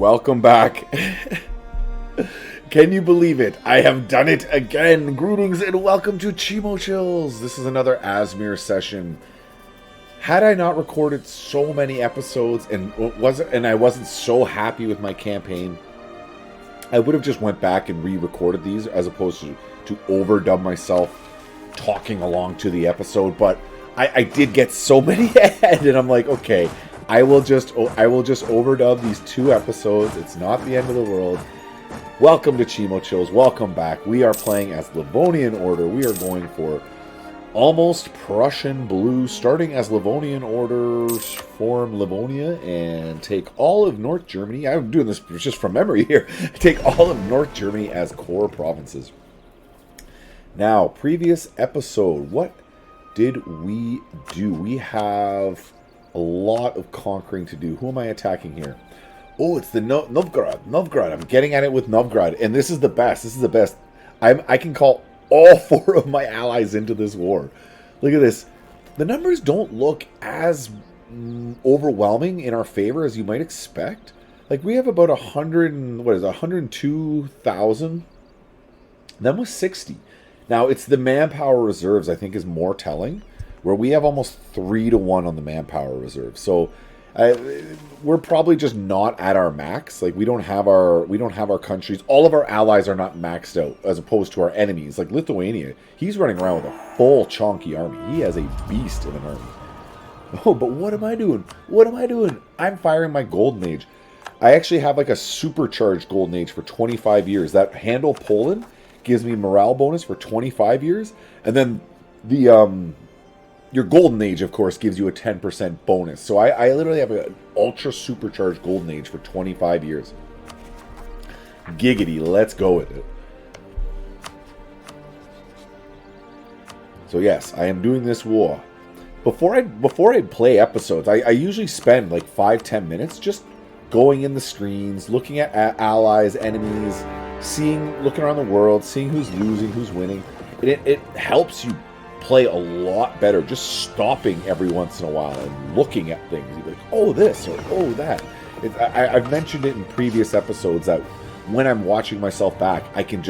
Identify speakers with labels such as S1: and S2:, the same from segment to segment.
S1: welcome back. Can you believe it? I have done it again. Greetings and welcome to Chimo Chills. This is another Asmir session. Had I not recorded so many episodes and I wasn't so happy with my campaign, I would have just went back and re-recorded these as opposed to overdub myself talking along to the episode. But I did get so many ahead, and I'm like, okay, I will just overdub these two episodes. It's not the end of the world. Welcome to Chimo Chills. Welcome back. We are playing as Livonian Order. We are going for almost Prussian Blue, starting as Livonian Order, form Livonia, and take all of North Germany. I'm doing this just from memory here. Take all of North Germany as core provinces. Now, previous episode, what did we do? We have a lot of conquering to do. Who am I attacking here? Oh, it's the Novgorod. Novgorod. I'm getting at it with Novgorod, and this is the best. This is the best. I can call all four of my allies into this war. Look at this. The numbers don't look as overwhelming in our favor as you might expect. Like, we have about 102,000. Them was 60. Now, it's the manpower reserves, I think, is more telling, where we have almost 3-to-1 on the manpower reserve. So we're probably just not at our max. Like, we don't have our countries. All of our allies are not maxed out, as opposed to our enemies. Like Lithuania, he's running around with a full chonky army. He has a beast of an army. Oh, but what am I doing? What am I doing? I'm firing my Golden Age. I actually have like a supercharged Golden Age for 25 years. That handle Poland gives me morale bonus for 25 years, and then the your Golden Age, of course, gives you a 10% bonus. So I literally have an ultra supercharged Golden Age for 25 years. Giggity, let's go with it. So yes, I am doing this war. Before I play episodes, I usually spend like 5-10 minutes just going in the screens, looking at allies, enemies, looking around the world, seeing who's losing, who's winning. It helps you play a lot better just stopping every once in a while and looking at things. You're like, oh, this, or oh, that. I've mentioned it in previous episodes that when I'm watching myself back, I can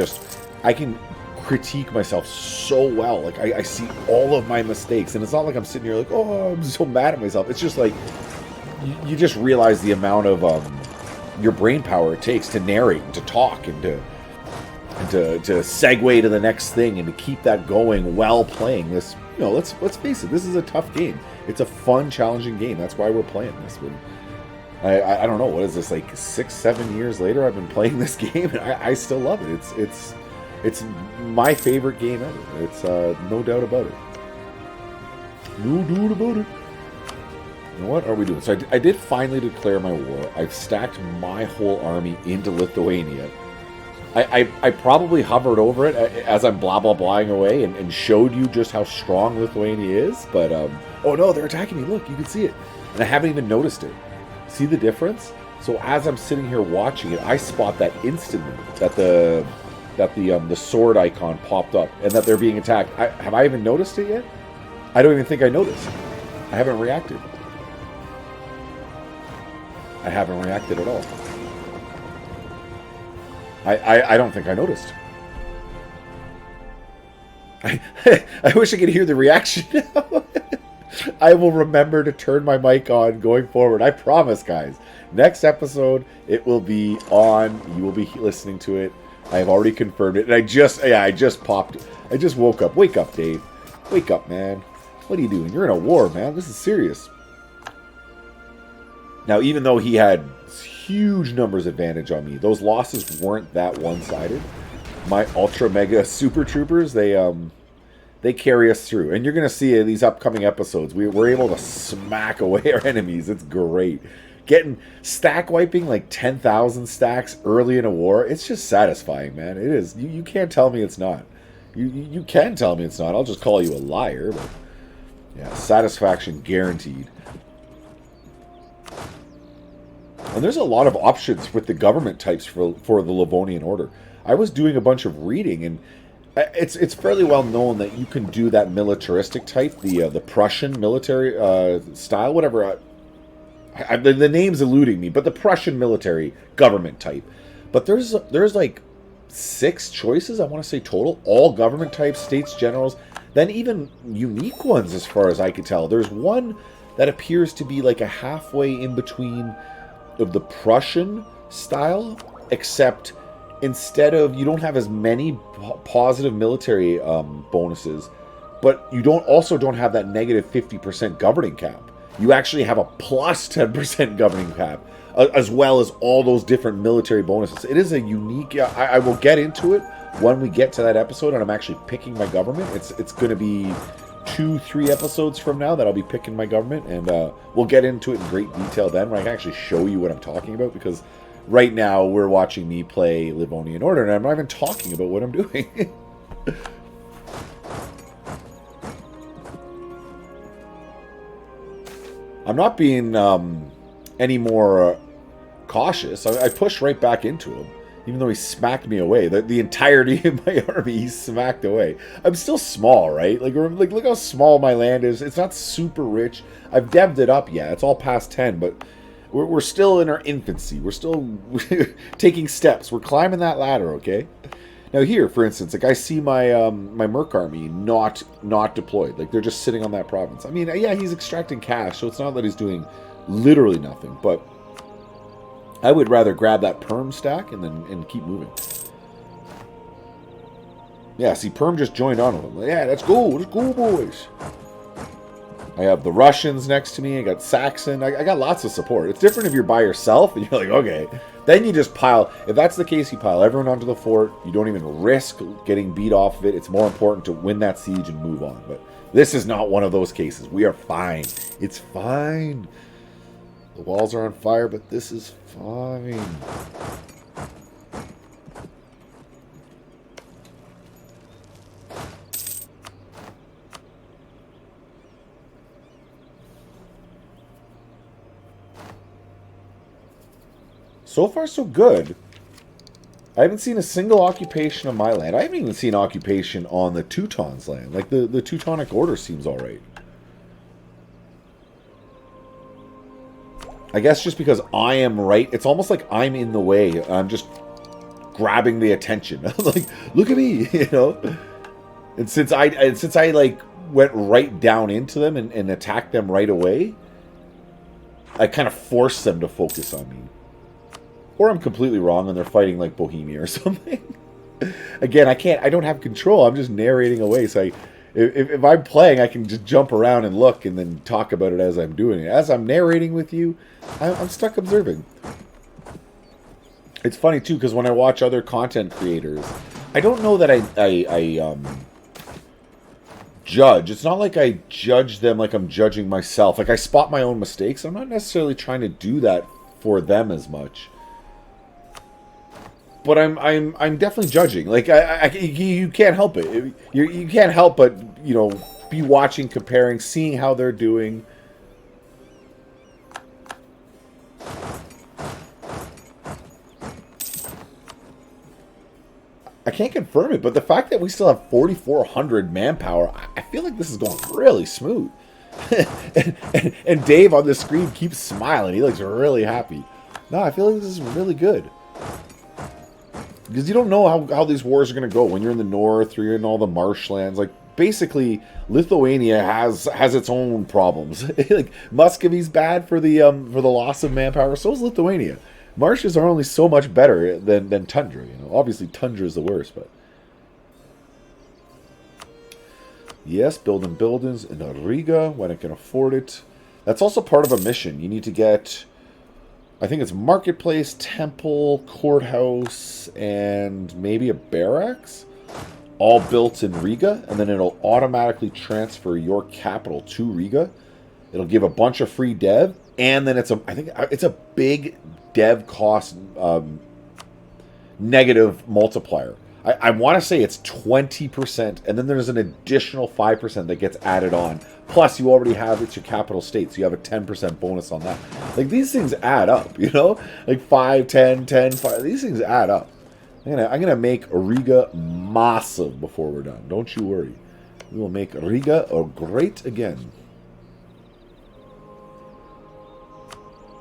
S1: critique myself so well. Like, I see all of my mistakes, and it's not like I'm sitting here like, oh, I'm so mad at myself. It's just like you just realize the amount of your brain power it takes to narrate and to talk and to segue to the next thing and to keep that going while playing this. You know, let's face it, this is a tough game. It's a fun, challenging game. That's why we're playing this. I don't know, what is this, like 6-7 years later I've been playing this game, and I still love it. It's my favorite game ever. It's no doubt about it. No doubt about it. What are we doing? So I did finally declare my war. I've stacked my whole army into Lithuania. I probably hovered over it as I'm blah-blah-blahing away and showed you just how strong Lithuania is. But, oh no, they're attacking me. Look, you can see it. And I haven't even noticed it. See the difference? So as I'm sitting here watching it, I spot that instantly, that the sword icon popped up and that they're being attacked. Have I even noticed it yet? I don't even think I noticed. I haven't reacted. I haven't reacted at all. I don't think I noticed. I wish I could hear the reaction now. I will remember to turn my mic on going forward. I promise, guys. Next episode, it will be on. You will be listening to it. I have already confirmed it. And I just woke up. Wake up, Dave. Wake up, man. What are you doing? You're in a war, man. This is serious. Now, even though he had huge numbers advantage on me, those losses weren't that one-sided. My ultra mega super troopers, they carry us through, and you're gonna see in these upcoming episodes we're able to smack away our enemies. It's great. Getting stack wiping like 10,000 stacks early in a war, it's just satisfying, man. It is. You can't tell me it's not. You can tell me it's not. I'll just call you a liar, but yeah, satisfaction guaranteed. And there's a lot of options with the government types for the Livonian Order. I was doing a bunch of reading, and it's fairly well known that you can do that militaristic type, the Prussian military style, whatever. the name's eluding me, but the Prussian military government type. But there's like 6 choices, I want to say, total. All government types, states generals, then even unique ones as far as I could tell. There's one that appears to be like a halfway in between of the Prussian style, except instead of, you don't have as many positive military bonuses, but you don't have that negative 50% governing cap. You actually have a plus 10% governing cap, as well as all those different military bonuses. It is a unique... I will get into it when we get to that episode, and I'm actually picking my government. It's going to be 2-3 episodes from now that I'll be picking my government, and we'll get into it in great detail then, when I can actually show you what I'm talking about, because right now we're watching me play Livonian Order, and I'm not even talking about what I'm doing. I'm not being any more cautious. I pushed right back into him, even though he smacked me away. The entirety of my army, he smacked away. I'm still small, right? Like look how small my land is. It's not super rich. I've devved it up, yeah. It's all past 10, but we're still in our infancy. We're still taking steps. We're climbing that ladder, okay? Now here, for instance, like I see my my Merc army not deployed. Like they're just sitting on that province. I mean, yeah, he's extracting cash, so it's not that he's doing literally nothing. But I would rather grab that perm stack and keep moving. Yeah, see, perm just joined on with him. Yeah, let's go, boys. I have the Russians next to me. I got Saxon. I got lots of support. It's different if you're by yourself and you're like, okay. Then you just pile. If that's the case, you pile everyone onto the fort. You don't even risk getting beat off of it. It's more important to win that siege and move on. But this is not one of those cases. We are fine. It's fine. The walls are on fire, but this is fine. So far, so good. I haven't seen a single occupation of my land. I haven't even seen occupation on the Teutons' land. Like, the Teutonic Order seems alright. I guess just because I am right, it's almost like I'm in the way. I'm just grabbing the attention. I'm like, look at me, you know? And since I like, went right down into them and attacked them right away, I kind of forced them to focus on me. Or I'm completely wrong and they're fighting like Bohemia or something. Again, I don't have control. I'm just narrating away. So if I'm playing, I can just jump around and look and then talk about it as I'm doing it. As I'm narrating with you, I'm stuck observing. It's funny too, because when I watch other content creators, I don't know that I judge. It's not like I judge them like I'm judging myself. Like I spot my own mistakes. I'm not necessarily trying to do that for them as much. But I'm definitely judging. Like you can't help it. You can't help but, you know, be watching, comparing, seeing how they're doing. I can't confirm it, but the fact that we still have 4,400 manpower, I feel like this is going really smooth. and Dave on the screen keeps smiling. He looks really happy. No, I feel like this is really good. Because you don't know how these wars are going to go when you're in the north or you're in all the marshlands. Like, basically, Lithuania has its own problems. Like, Muscovy's bad for the loss of manpower. So is Lithuania. Marshes are only so much better than tundra. You know, obviously tundra is the worst, but yes, building buildings in Riga when it can afford it. That's also part of a mission. You need to get, I think it's marketplace, temple, courthouse, and maybe a barracks, all built in Riga, and then it'll automatically transfer your capital to Riga. It'll give a bunch of free dev, and then I think it's a big dev cost negative multiplier. I want to say it's 20%, and then there's an additional 5% that gets added on. Plus, you already have, it's your capital state, so you have a 10% bonus on that. Like, these things add up, you know? Like 5, 10, 10, 5. These things add up. I'm gonna make Riga massive before we're done. Don't you worry. We will make Riga great again.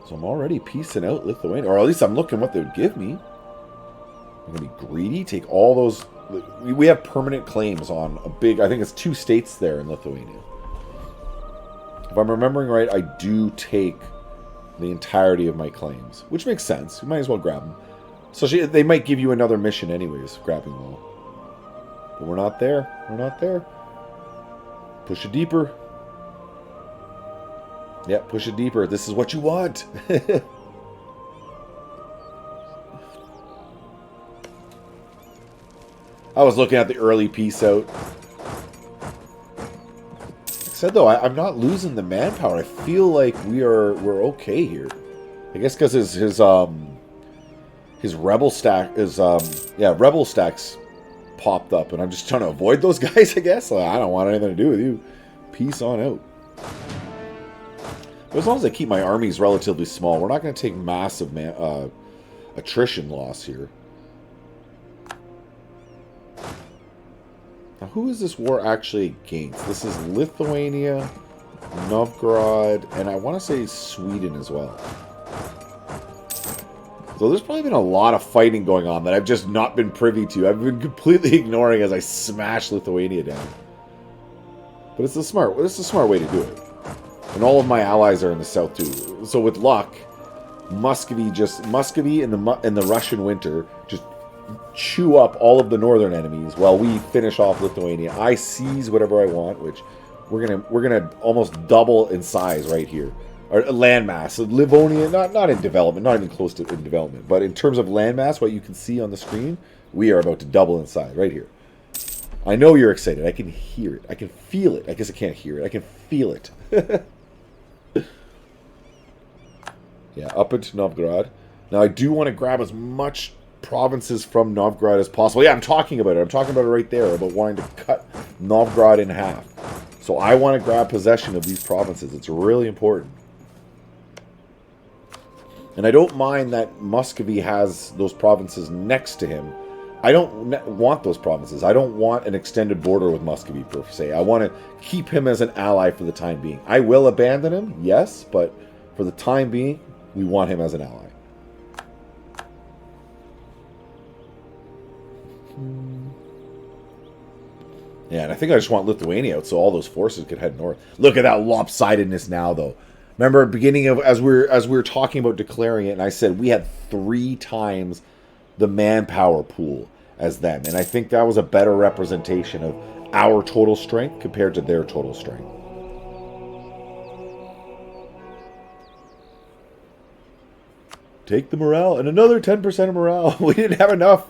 S1: So I'm already piecing out Lithuania. Or at least I'm looking what they would give me. I'm going to be greedy. Take all those... We have permanent claims on a big... I think it's 2 states there in Lithuania. If I'm remembering right, I do take the entirety of my claims. Which makes sense. You might as well grab them. So they might give you another mission anyways, grabbing them all. But we're not there. We're not there. Push it deeper. Yeah, push it deeper. This is what you want. I was looking at the early piece out. Like I said though, I'm not losing the manpower. I feel like we're okay here. I guess because his rebel stack is rebel stacks popped up, and I'm just trying to avoid those guys. I guess I don't want anything to do with you. Peace on out. But as long as I keep my armies relatively small, we're not going to take massive attrition loss here. Now, who is this war actually against? This is Lithuania, Novgorod, and I want to say Sweden as well. So there's probably been a lot of fighting going on that I've just not been privy to. I've been completely ignoring as I smash Lithuania down. But it's a smart way to do it. And all of my allies are in the south too. So with luck, Muscovy and the Russian winter just chew up all of the northern enemies while we finish off Lithuania. I seize whatever I want, which we're gonna almost double in size right here. Or landmass. So Livonia, not in development, not even close to in development, but in terms of landmass, what you can see on the screen, we are about to double in size right here. I know you're excited. I can hear it. I can feel it. I guess I can't hear it. I can feel it. Yeah, up into Novgorod. Now I do want to grab as much provinces from Novgorod as possible. Yeah, I'm talking about it. I'm talking about it right there, about wanting to cut Novgorod in half. So I want to grab possession of these provinces. It's really important. And I don't mind that Muscovy has those provinces next to him. I don't want those provinces. I don't want an extended border with Muscovy, per se. I want to keep him as an ally for the time being. I will abandon him, yes, but for the time being, we want him as an ally. Yeah, and I think I just want Lithuania out so all those forces could head north. Look at that lopsidedness now, though. Remember, at the beginning of as we were talking about declaring it, and I said we had 3 times the manpower pool as them, and I think that was a better representation of our total strength compared to their total strength. Take the morale and another 10% of morale. We didn't have enough.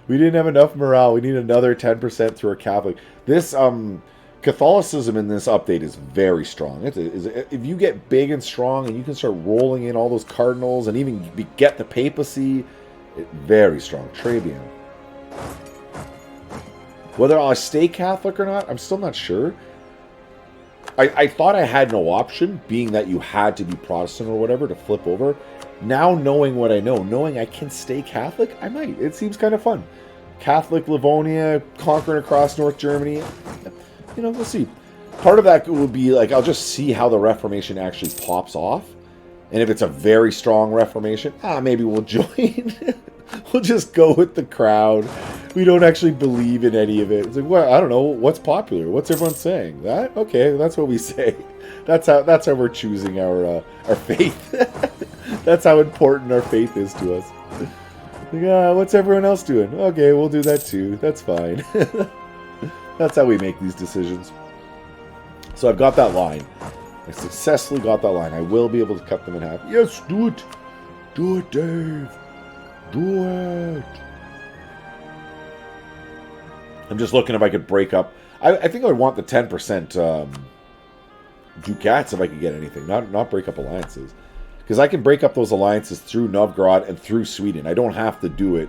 S1: We didn't have enough morale. We need another 10% through a Catholic. This Catholicism in this update is very strong. If you get big and strong and you can start rolling in all those cardinals and even get the papacy, very strong. Trabian. Whether I'll stay Catholic or not, I'm still not sure. I thought I had no option, being that you had to be Protestant or whatever to flip over. Now knowing what I know, knowing I can stay Catholic, I might. It seems kind of fun. Catholic Livonia, conquering across North Germany. You know, we'll see. Part of that will be, like, I'll just see how the Reformation actually pops off. And if it's a very strong Reformation, maybe we'll join. We'll just go with the crowd. We don't actually believe in any of it. It's like, well, I don't know. What's popular? What's everyone saying? That? Okay, that's what we say. That's how we're choosing our faith. That's how important our faith is to us. Like, what's everyone else doing? Okay, we'll do that too. That's fine. That's how we make these decisions. So I've got that line. I successfully got that line. I will be able to cut them in half. Yes, do it. Do it, Dave. Do it. I'm just looking if I could break up. I think I would want the 10% ducats if I could get anything. Not break up alliances. Because I can break up those alliances through Novgorod and through Sweden. I don't have to do it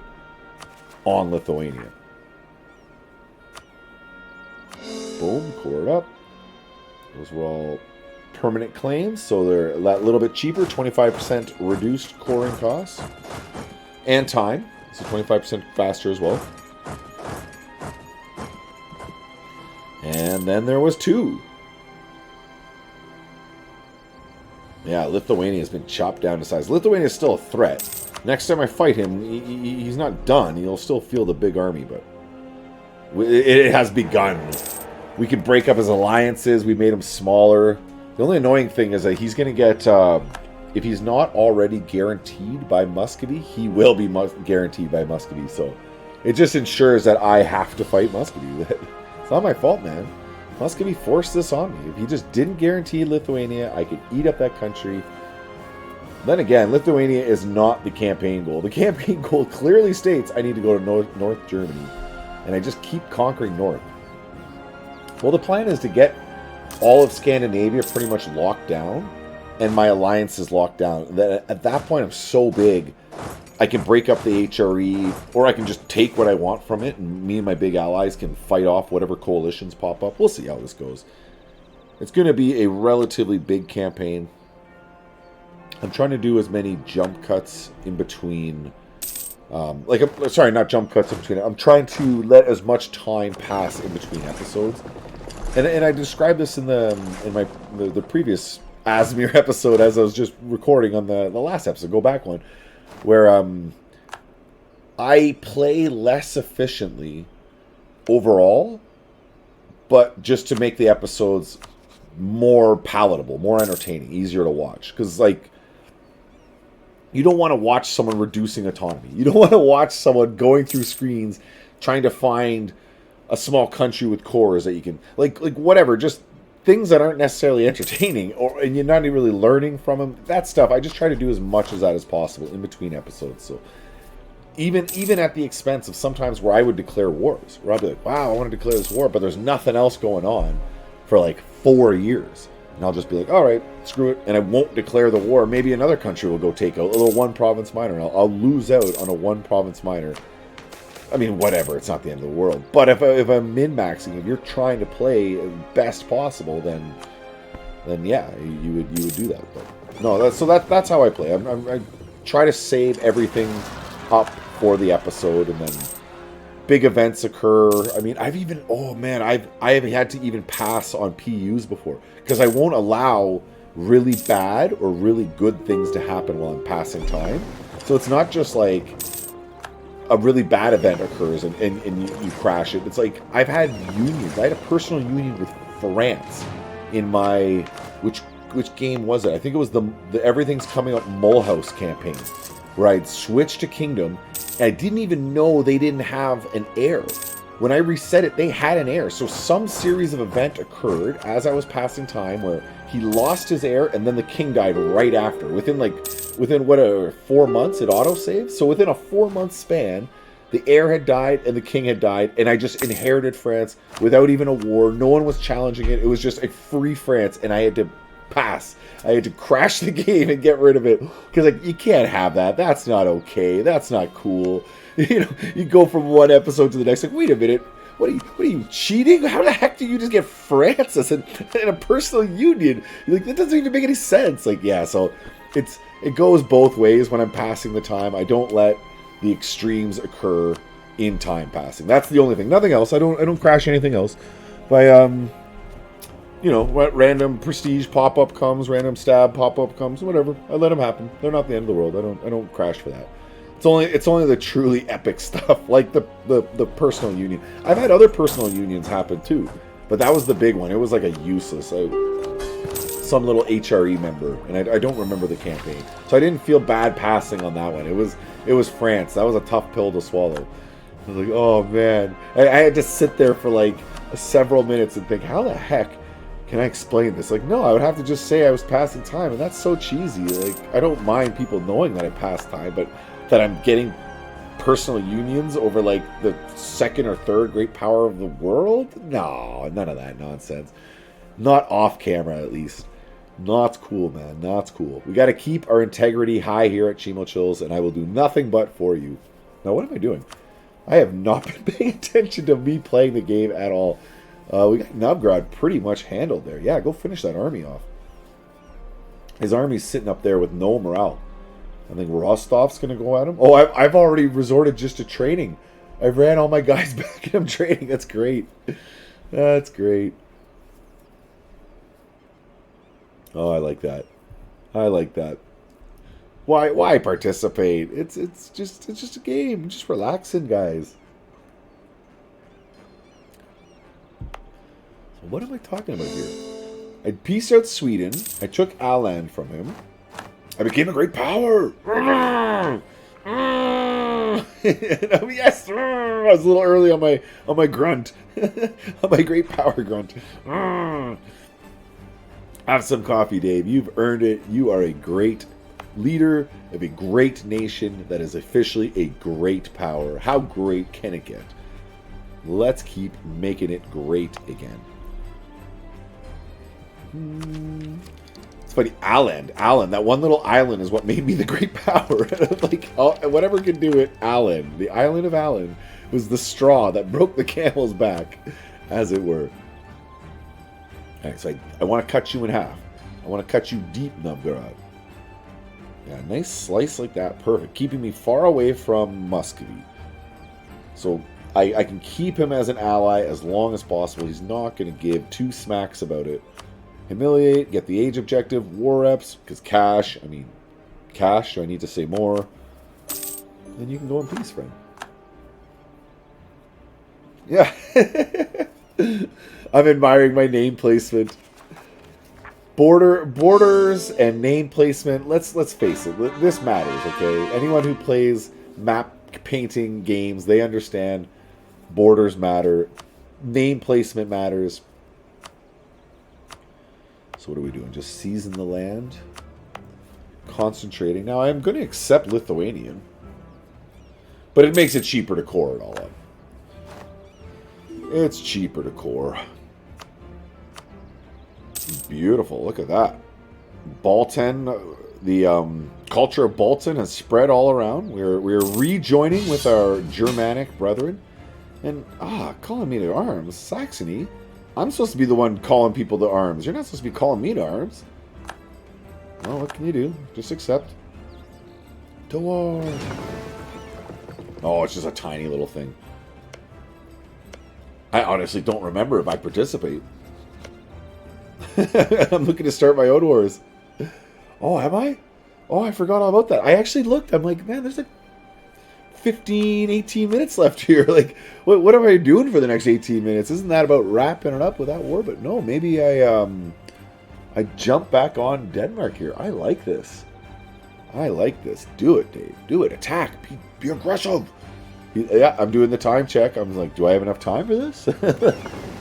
S1: on Lithuania. Boom, core it up. Those were all permanent claims, so they're a little bit cheaper. 25% reduced coring costs. And time. So 25% faster as well. And then there was 2. Yeah, Lithuania has been chopped down to size. Lithuania is still a threat. Next time I fight him, he's not done. He'll still feel the big army, but it has begun. We could break up his alliances. We made him smaller. The only annoying thing is that he's going to get, if he's not already guaranteed by Muscovy, he will be guaranteed by Muscovy. So it just ensures that I have to fight Muscovy. It's not my fault, man. Muscovy forced this on me. If he just didn't guarantee Lithuania, I could eat up that country. Then again, Lithuania is not the campaign goal. The campaign goal clearly states I need to go to North Germany. And I just keep conquering North. Well, the plan is to get all of Scandinavia pretty much locked down. And my alliance is locked down. At that point, I'm so big, I can break up the HRE, or I can just take what I want from it, and me and my big allies can fight off whatever coalitions pop up. We'll see how this goes. It's going to be a relatively big campaign. I'm trying to do as many jump cuts in between. Sorry, not jump cuts in between. I'm trying to let as much time pass in between episodes. And I described this in the previous Asmir episode as I was just recording on the last episode. Go back one. Where I play less efficiently overall, but just to make the episodes more palatable, more entertaining, easier to watch. Because, like, you don't want to watch someone reducing autonomy. You don't want to watch someone going through screens trying to find a small country with cores that you can... Like whatever, just things that aren't necessarily entertaining, and you're not really learning from them. That stuff, I just try to do as much of that as possible in between episodes. So even at the expense of sometimes where I would declare wars, where I'd be like, wow, I want to declare this war, but there's nothing else going on for like 4 years. And I'll just be like, all right, screw it, and I won't declare the war. Maybe another country will go take a little one province minor, and I'll lose out on a one province minor. I mean, whatever, it's not the end of the world. But if I'm min-maxing, if you're trying to play best possible, then yeah, you would do that. But no, that's how I play. I try to save everything up for the episode, and then big events occur. I mean, I've had to even pass on PUs before, because I won't allow really bad or really good things to happen while I'm passing time. So it's not just like a really bad event occurs and you crash it. It's like, I've had unions. I had a personal union with France in my... Which game was it? I think it was the Everything's Coming Up Mulhouse campaign, where I'd switched to Kingdom, and I didn't even know they didn't have an heir. When I reset it, they had an heir. So some series of event occurred as I was passing time where he lost his heir, and then the king died right after. Within 4 months, it autosaved. So within a 4-month span, the heir had died and the king had died, and I just inherited France without even a war. No one was challenging it. It was just a free France, and I had to pass. I had to crash the game and get rid of it, because you can't have that. That's not okay. That's not cool. You go from one episode to the next. Like, wait a minute. What are you cheating? How the heck do you just get France as in a personal union? Like, that doesn't even make any sense. Like, yeah, so it goes both ways when I'm passing the time. I don't let the extremes occur in time passing. That's the only thing. Nothing else. I don't crash anything else. By random prestige pop-up comes, random stab pop-up comes, whatever. I let them happen. They're not the end of the world. I don't crash for that. It's only the truly epic stuff, like the personal union. I've had other personal unions happen too, but that was the big one. It was like a useless, some little HRE member, and I don't remember the campaign, so I didn't feel bad passing on that one. It was France. That was a tough pill to swallow. I was like, oh man, I had to sit there for like several minutes and think, how the heck can I explain this? Like, no, I would have to just say I was passing time, and that's so cheesy. Like, I don't mind people knowing that I passed time, but that I'm getting personal unions over like the second or third great power of the world? No, none of that nonsense. Not off camera, at least. Not cool, man. Not cool. We got to keep our integrity high here at Chimo Chills, and I will do nothing but for you. Now, what am I doing? I have not been paying attention to me playing the game at all. We got Novgorod pretty much handled there. Yeah, go finish that army off. His army's sitting up there with no morale. I think Rostov's going to go at him. Oh, I've already resorted just to training. I ran all my guys back and I'm training. That's great. That's great. Oh, I like that. I like that. Why participate? It's just a game. Just relaxing, guys. So what am I talking about here? I pieced out Sweden. I took Åland from him. I became a great power. Yes, I was a little early on my grunt, on my great power grunt. Have some coffee, Dave. You've earned it. You are a great leader of a great nation that is officially a great power. How great can it get? Let's keep making it great again. It's funny, Åland, that one little island is what made me the great power. Like, whatever could do it, Åland, the island of Åland, was the straw that broke the camel's back, as it were. Alright, so I want to cut you in half. I want to cut you deep, Novgorod. Yeah, nice slice like that, perfect. Keeping me far away from Muscovy. So I can keep him as an ally as long as possible. He's not going to give two smacks about it. Humiliate, get the age objective, war reps, because cash, do I need to say more? Then you can go in peace, friend. Yeah. I'm admiring my name placement. Borders and name placement, let's face it, this matters, okay? Anyone who plays map painting games, they understand borders matter, name placement matters. So what are we doing? Just season the land. Concentrating. Now, I'm going to accept Lithuanian. But it makes it cheaper to core it all up. It's cheaper to core. Beautiful. Look at that. Baltan, the culture of Baltan has spread all around. We're rejoining with our Germanic brethren. And, calling me to arms. Saxony. I'm supposed to be the one calling people to arms. You're not supposed to be calling me to arms. Well, what can you do? Just accept. To war. Oh, it's just a tiny little thing. I honestly don't remember if I participate. I'm looking to start my own wars. Oh, am I? Oh, I forgot all about that. I actually looked. I'm like, man, there's like 15, 18 minutes left here. Like, what am I doing for the next 18 minutes? Isn't that about wrapping it up with that war? But no, maybe I jump back on Denmark here. I like this. I like this. Do it, Dave. Do it. Attack. Be aggressive. Yeah, I'm doing the time check. I'm like, do I have enough time for this?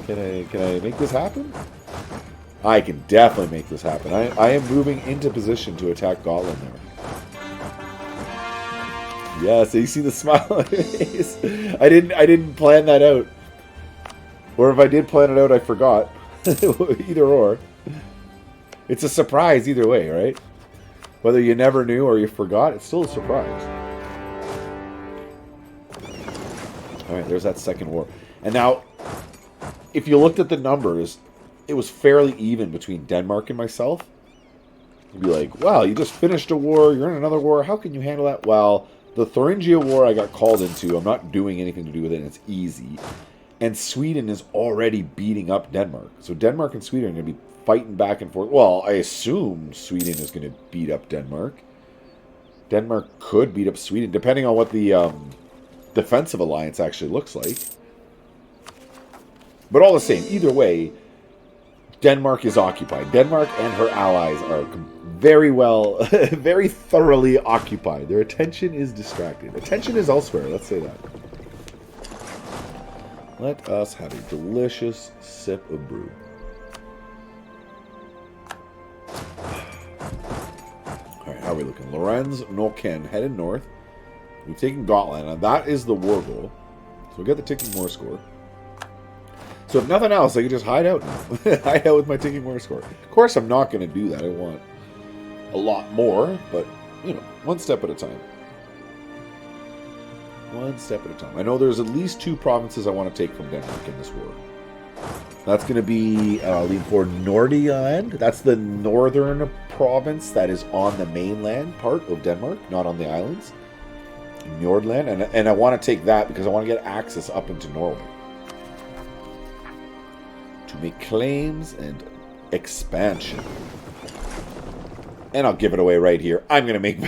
S1: Can I make this happen? I can definitely make this happen. I am moving into position to attack Gotland there. Yeah, so you see the smile on your face. I didn't plan that out. Or if I did plan it out, I forgot. Either or. It's a surprise either way, right? Whether you never knew or you forgot, it's still a surprise. Alright, there's that second war. And now, if you looked at the numbers, it was fairly even between Denmark and myself. You'd be like, wow, you just finished a war, you're in another war, how can you handle that? Well, the Thuringia War I got called into, I'm not doing anything to do with it, and it's easy. And Sweden is already beating up Denmark. So Denmark and Sweden are going to be fighting back and forth. Well, I assume Sweden is going to beat up Denmark. Denmark could beat up Sweden, depending on what the defensive alliance actually looks like. But all the same, either way, Denmark is occupied. Denmark and her allies are very well, very thoroughly occupied. Their attention is distracted. Attention is elsewhere, let's say that. Let us have a delicious sip of brew. Alright, how are we looking? Lorenz, Nolken, headed north. We've taken Gotland, and that is the war goal. So we get the ticking war score. So if nothing else, I can just hide out now. Hide out with my ticking war score. Of course, I'm not going to do that. I want a lot more, but, you know, one step at a time. One step at a time. I know there's at least 2 provinces I want to take from Denmark in this war. That's going to be lean for Nordland. That's the northern province that is on the mainland part of Denmark, not on the islands. Nordland. And I want to take that because I want to get access up into Norway. To make claims and expansion. And I'll give it away right here. I'm gonna make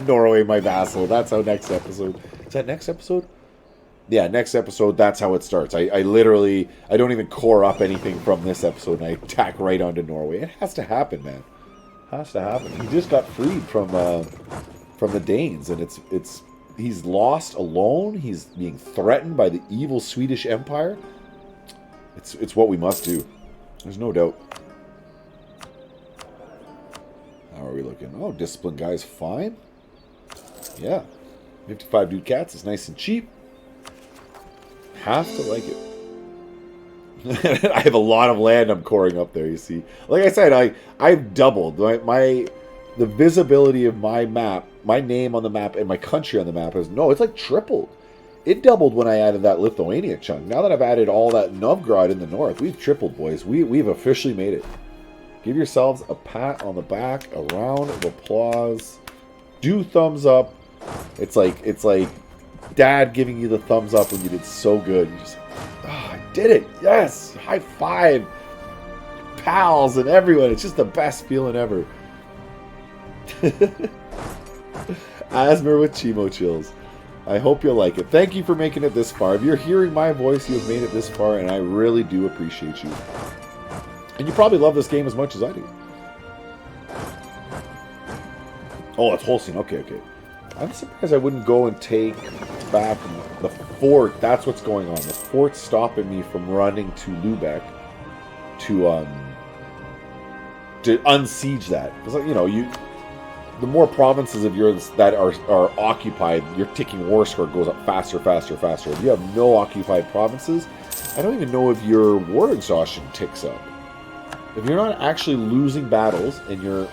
S1: Norway my vassal. That's how next episode. Is that next episode? Yeah, next episode. That's how it starts. I literally don't even core up anything from this episode, and I tack right onto Norway. It has to happen, man. It has to happen. He just got freed from the Danes, and he's lost alone. He's being threatened by the evil Swedish Empire. It's what we must do. There's no doubt. How are we looking? Oh, discipline guy's fine. Yeah. 55 ducats is nice and cheap. Have to like it. I have a lot of land I'm coring up there, you see. Like I said, I've doubled. The visibility of my map, my name on the map, and my country on the map it's like tripled. It doubled when I added that Lithuania chunk. Now that I've added all that Novgorod in the north, we've tripled, boys. We've officially made it. Give yourselves a pat on the back, a round of applause. Do thumbs up. It's like Dad giving you the thumbs up when you did so good. You just, I did it. Yes. High five. Pals and everyone. It's just the best feeling ever. Asmer with Chimo Chills. I hope you'll like it. Thank you for making it this far. If you're hearing my voice, you have made it this far, and I really do appreciate you. And you probably love this game as much as I do. Oh, it's Holstein. Okay. I'm surprised I wouldn't go and take back the fort. That's what's going on. The fort's stopping me from running to Lubeck to unsiege that. Because, the more provinces of yours that are occupied, your ticking war score goes up faster. If you have no occupied provinces, I don't even know if your war exhaustion ticks up. If you're not actually losing battles and your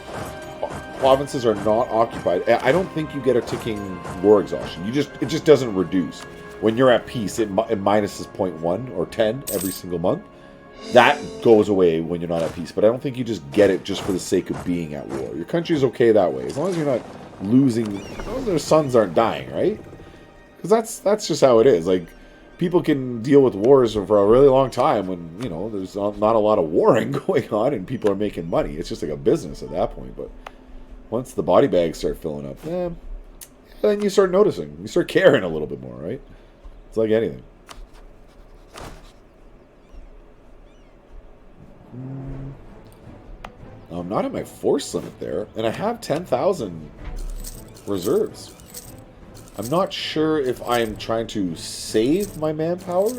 S1: provinces are not occupied, I don't think you get a ticking war exhaustion. It just doesn't reduce. When you're at peace, it minuses 0.1 or 10 every single month. That goes away when you're not at peace. But I don't think you just get it just for the sake of being at war. Your country's okay that way. As long as you're not losing, as long as their sons aren't dying, right? Because that's just how it is. Like, people can deal with wars for a really long time when, there's not a lot of warring going on and people are making money. It's just like a business at that point. But once the body bags start filling up, then you start noticing. You start caring a little bit more, right? It's like anything. I'm not at my force limit there, and I have 10,000 reserves. I'm not sure if I'm trying to save my manpower,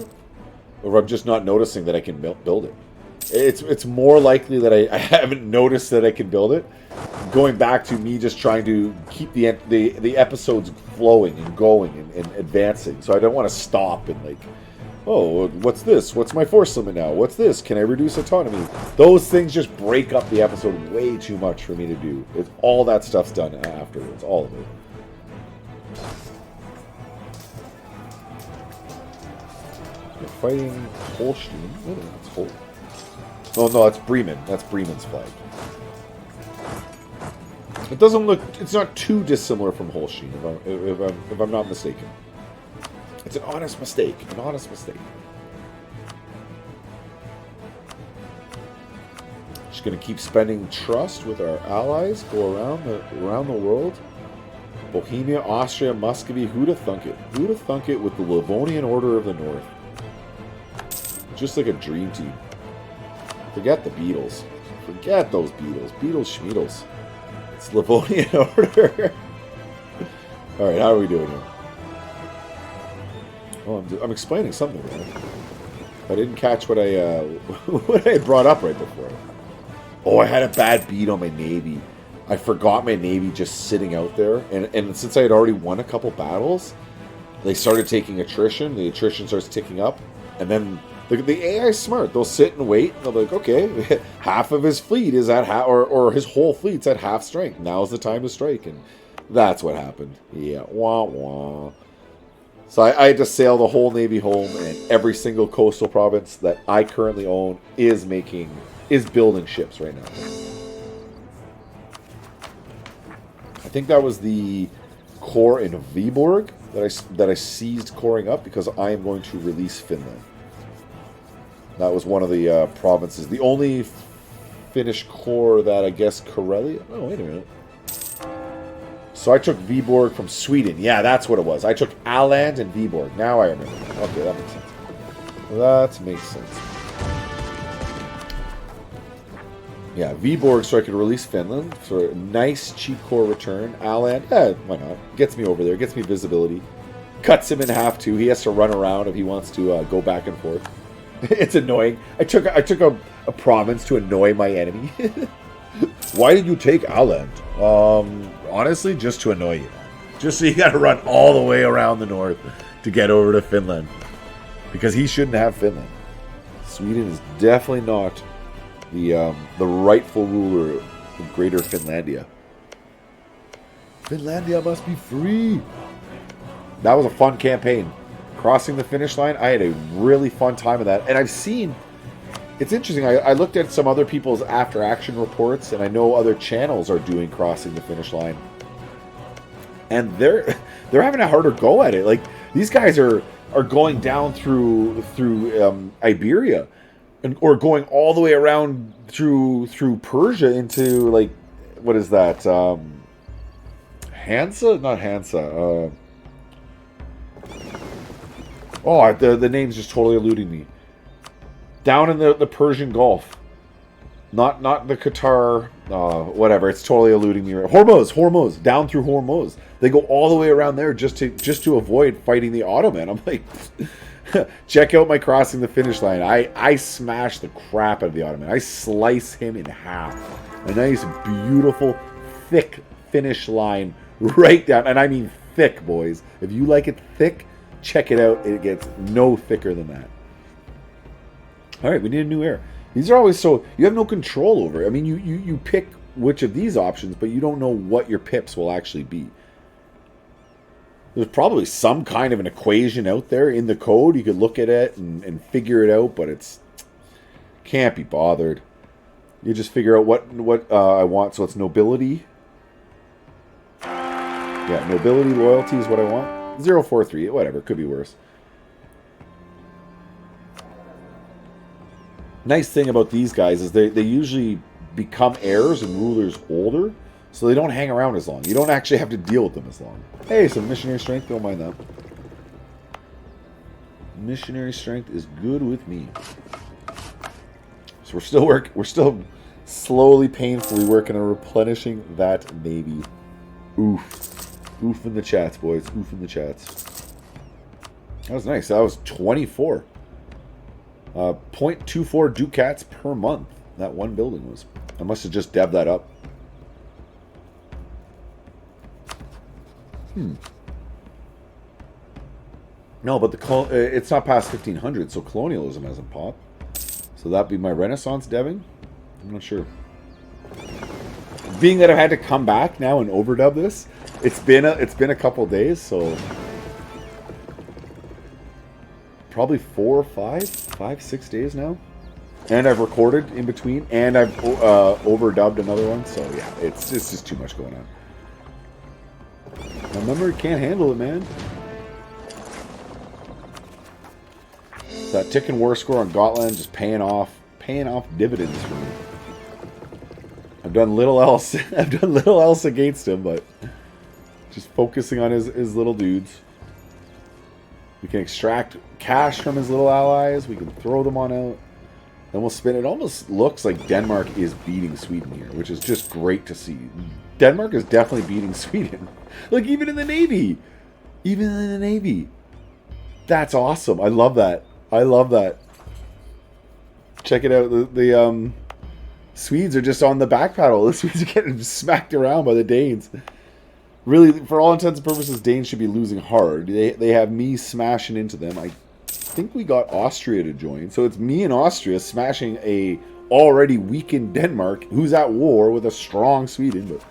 S1: or if I'm just not noticing that I can build it. It's more likely that I haven't noticed that I can build it. Going back to me just trying to keep the episodes flowing and going and advancing. So I don't want to stop and like, oh, what's this? What's my force limit now? What's this? Can I reduce autonomy? Those things just break up the episode way too much for me to do. All that stuff's done afterwards. All of it. We're fighting Holstein. Oh, that's Holstein. Oh no, that's Bremen. That's Bremen's flag. It doesn't look. It's not too dissimilar from Holstein, if I'm not mistaken. It's an honest mistake. An honest mistake. Just gonna keep spending trust with our allies. Go around the world. Bohemia, Austria, Muscovy. Who'da thunk it? Who'da thunk it with the Livonian Order of the North? Just like a dream team. Forget the Beatles. Forget those Beatles. Beatles schmeatles. It's Livonian Order. Alright, how are we doing here? Oh, I'm explaining something, right? I didn't catch what I brought up right before. Oh, I had a bad beat on my Navy. I forgot my Navy just sitting out there. And since I had already won a couple battles, they started taking attrition. The attrition starts ticking up. And then the AI is smart. They'll sit and wait. And they'll be like, okay, half of his fleet is at or his whole fleet's at half strength. Now's the time to strike. And that's what happened. Yeah, wah, wah. So I had to sail the whole Navy home, and every single coastal province that I currently own is building ships right now. I think that was the core in Viborg that I seized coring up because I am going to release Finland. That was one of the provinces. The only Finnish corps that I guess Karelia... Oh, wait a minute. So I took Viborg from Sweden. Yeah, that's what it was. I took Åland and Viborg. Now I remember. Okay, that makes sense. That makes sense. Yeah, Viborg, so I could release Finland for a nice cheap core return. Åland, why not? Gets me over there, gets me visibility. Cuts him in half too. He has to run around if he wants to go back and forth. It's annoying. I took a province to annoy my enemy. Why did you take Åland? Honestly, just to annoy you. Just so you got to run all the way around the north to get over to Finland, because he shouldn't have Finland. Sweden is definitely not the rightful ruler of Greater Finlandia. Finlandia must be free. That was a fun campaign. Crossing the finish line, I had a really fun time of that. And I've seen, it's interesting, I looked at some other people's after-action reports, and I know other channels are doing Crossing the Finish Line. And they're having a harder go at it. Like, these guys are going down through Iberia, or going all the way around through Persia into, like, what is that? Hansa? Not Hansa. The name's just totally eluding me. Down in the Persian Gulf. Not the Qatar, whatever. It's totally eluding me. Hormuz. Down through Hormuz. They go all the way around there just to avoid fighting the Ottoman. I'm like, check out my Crossing the Finish Line. I smash the crap out of the Ottoman. I slice him in half. A nice, beautiful, thick finish line right down. And I mean thick, boys. If you like it thick, check it out. It gets no thicker than that. All right, we need a new heir. These are always so... You have no control over it. I mean, you pick which of these options, but you don't know what your pips will actually be. There's probably some kind of an equation out there in the code. You could look at it and figure it out, but it's... Can't be bothered. You just figure out what I want. So it's nobility. Yeah, nobility, loyalty is what I want. 043, whatever. Could be worse. Nice thing about these guys is they usually become heirs and rulers older, so they don't hang around as long. You don't actually have to deal with them as long. Hey, some missionary strength, don't mind that. Missionary strength is good with me. So we're still slowly, painfully working on replenishing that navy. Oof in the chats, boys. Oof in the chats. That was nice. That was 24. 0.24 ducats per month. That one building was. I must have just devved that up. No, but it's not past 1500, so colonialism hasn't popped. So that'd be my Renaissance deving? I'm not sure. Being that I've had to come back now and overdub this, it's been a couple days, so probably 4 or 5, 6 days now. And I've recorded in between, and I've overdubbed another one, so yeah, it's just too much going on. My memory can't handle it, man. That ticking war score on Gotland just paying off dividends for me. I've done little else. I've done little else against him, but just focusing on his little dudes. We can extract cash from his little allies. We can throw them on out. Then we'll spin. It almost looks like Denmark is beating Sweden here, which is just great to see. Denmark is definitely beating Sweden. Like, even in the Navy. Even in the Navy. That's awesome. I love that. I love that. Check it out. The Swedes are just on the back paddle. The Swedes are getting smacked around by the Danes. Really, for all intents and purposes, Danes should be losing hard. They have me smashing into them. I think we got Austria to join. So it's me and Austria smashing a already weakened Denmark, who's at war with a strong Sweden. But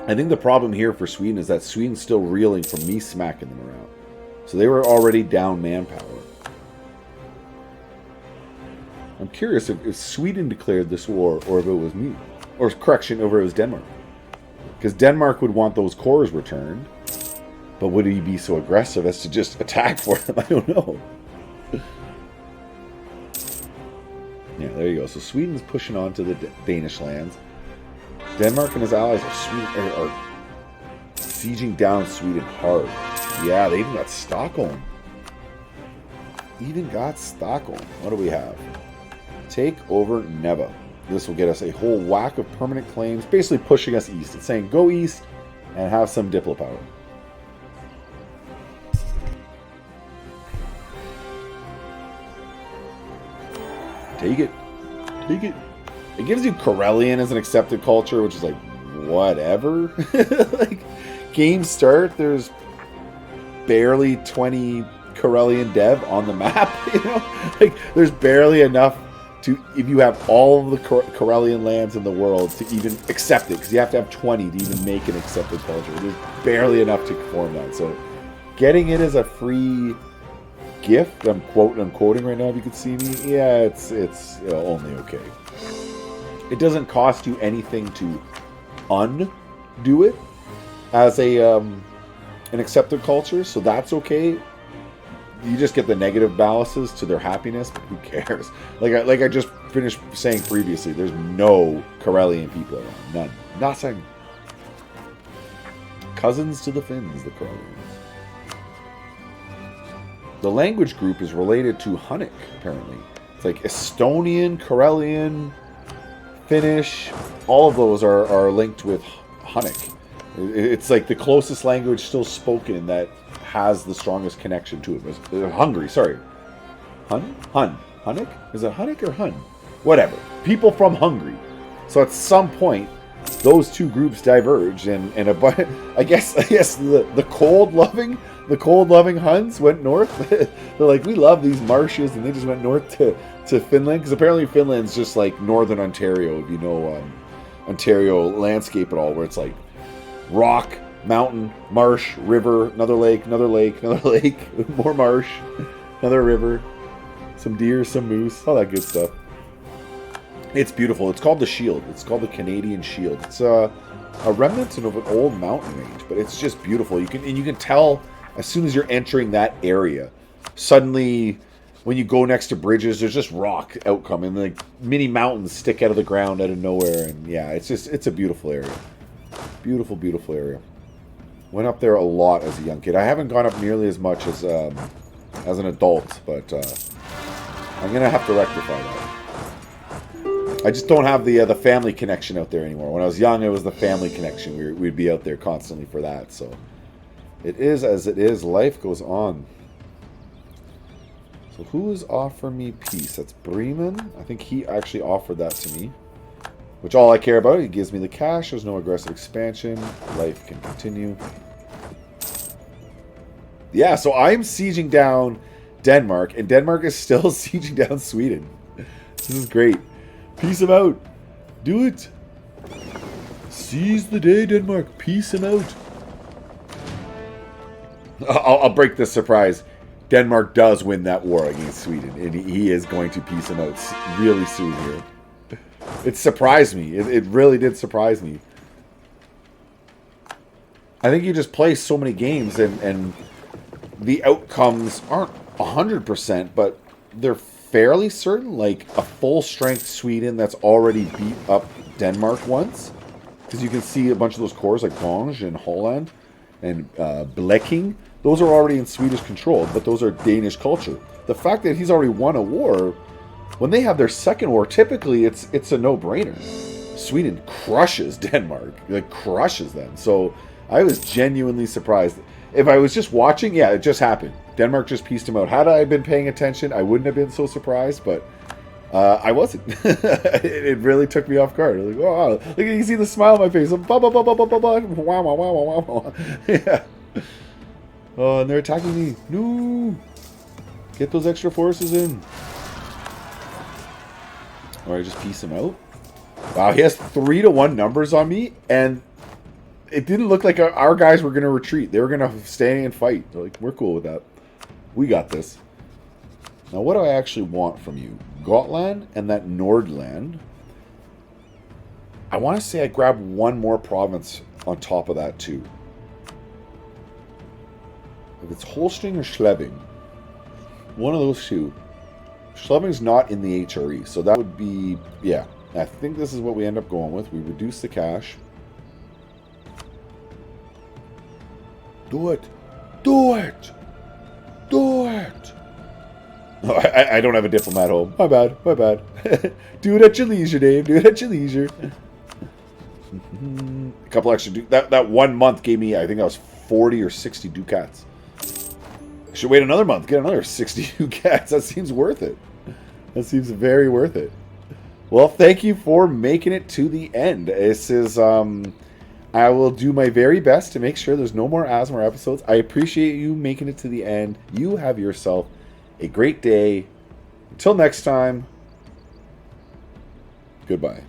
S1: I think the problem here for Sweden is that Sweden's still reeling from me smacking them around. So they were already down manpower. I'm curious if Sweden declared this war, or if it was me. Or, correction, over it was Denmark. Because Denmark would want those cores returned. But would he be so aggressive as to just attack for them? I don't know. Yeah, there you go. So Sweden's pushing on to the Danish lands. Denmark and his allies are sieging down Sweden hard. Yeah, they even got Stockholm. What do we have? Take over Neva. This will get us a whole whack of permanent claims, basically pushing us east. It's saying go east and have some Diplo power. Take it. Take it. It gives you Karelian as an accepted culture, which is like, whatever. Like, game start, there's barely 20 Karelian dev on the map, you know? Like, there's barely enough to, if you have all of the Karelian lands in the world, to even accept it, because you have to have 20 to even make an accepted culture. There's barely enough to form that. So, getting it as a free gift, I'm quoting right now if you could see me, yeah, it's only okay. It doesn't cost you anything to undo it as a an accepted culture, so that's okay. You just get the negative balances to their happiness, but who cares? Like I just finished saying previously, there's no Karelian people around. None. Nothing. Cousins to the Finns, the Karelians. The language group is related to Hunnic, apparently. It's like Estonian, Karelian, Finnish. All of those are linked with Hunnic. It's like the closest language still spoken that has the strongest connection to it. Hungary, sorry. Hunnic? Is it Hunnic or Hun? Whatever. People from Hungary. So at some point, those two groups diverge, and I guess the cold-loving Huns went north. They're like, we love these marshes, and they just went north to Finland, because apparently Finland's just like northern Ontario, if you know Ontario landscape at all, where it's like rock, mountain, marsh, river, another lake, more marsh, another river, some deer, some moose, all that good stuff. It's beautiful. It's called the Shield. It's called the Canadian Shield. It's a remnant of an old mountain range, but it's just beautiful. You can tell as soon as you're entering that area. Suddenly, when you go next to bridges, there's just rock outcoming, like mini mountains stick out of the ground out of nowhere, and yeah, it's a beautiful area. Beautiful, beautiful area. Went up there a lot as a young kid. I haven't gone up nearly as much as an adult, but I'm gonna have to rectify that. I just don't have the family connection out there anymore. When I was young, it was the family connection. We'd be out there constantly for that. So it is as it is. Life goes on. So who is offering me peace? That's Bremen. I think he actually offered that to me. Which all I care about, he gives me the cash. There's no aggressive expansion. Life can continue. Yeah, so I'm sieging down Denmark, and Denmark is still sieging down Sweden. This is great. Peace him out. Do it. Seize the day, Denmark. Peace him out. I'll break this surprise. Denmark does win that war against Sweden, and he is going to peace him out really soon here. It surprised me. It really did surprise me. I think you just play so many games, and the outcomes aren't 100%, but they're fairly certain. Like a full-strength Sweden that's already beat up Denmark once. Because you can see a bunch of those cores like Gange and Holland and Bleking. Those are already in Swedish control, but those are Danish culture. The fact that he's already won a war, when they have their second war, typically it's a no-brainer. Sweden crushes Denmark, like crushes them. So I was genuinely surprised. If I was just watching, yeah, it just happened. Denmark just pieced him out. Had I been paying attention, I wouldn't have been so surprised, but I wasn't. It really took me off guard. Like, wow, look, you can see the smile on my face. Wow. Yeah. Oh, and they're attacking me. No. Get those extra forces in. Alright, just piece him out. Wow, he has 3-1 numbers on me, and it didn't look like our guys were going to retreat. They were going to stay and fight. They're like, we're cool with that. We got this. Now, what do I actually want from you? Gotland and that Nordland. I want to say I grab one more province on top of that, too. If it's Holstein or Schleswig, one of those two. Schleving's not in the HRE, so that would be, yeah. I think this is what we end up going with. We reduce the cash. Do it. Do it. Do it. Oh, I don't have a diplomat home. My bad. My bad. Do it at your leisure, Dave. Do it at your leisure. A couple extra... That 1 month gave me, I think that was 40 or 60 ducats. I should wait another month. Get another 60 ducats. That seems worth it. That seems very worth it. Well, thank you for making it to the end. This is... I will do my very best to make sure there's no more Asmar episodes. I appreciate you making it to the end. You have yourself a great day. Until next time, goodbye.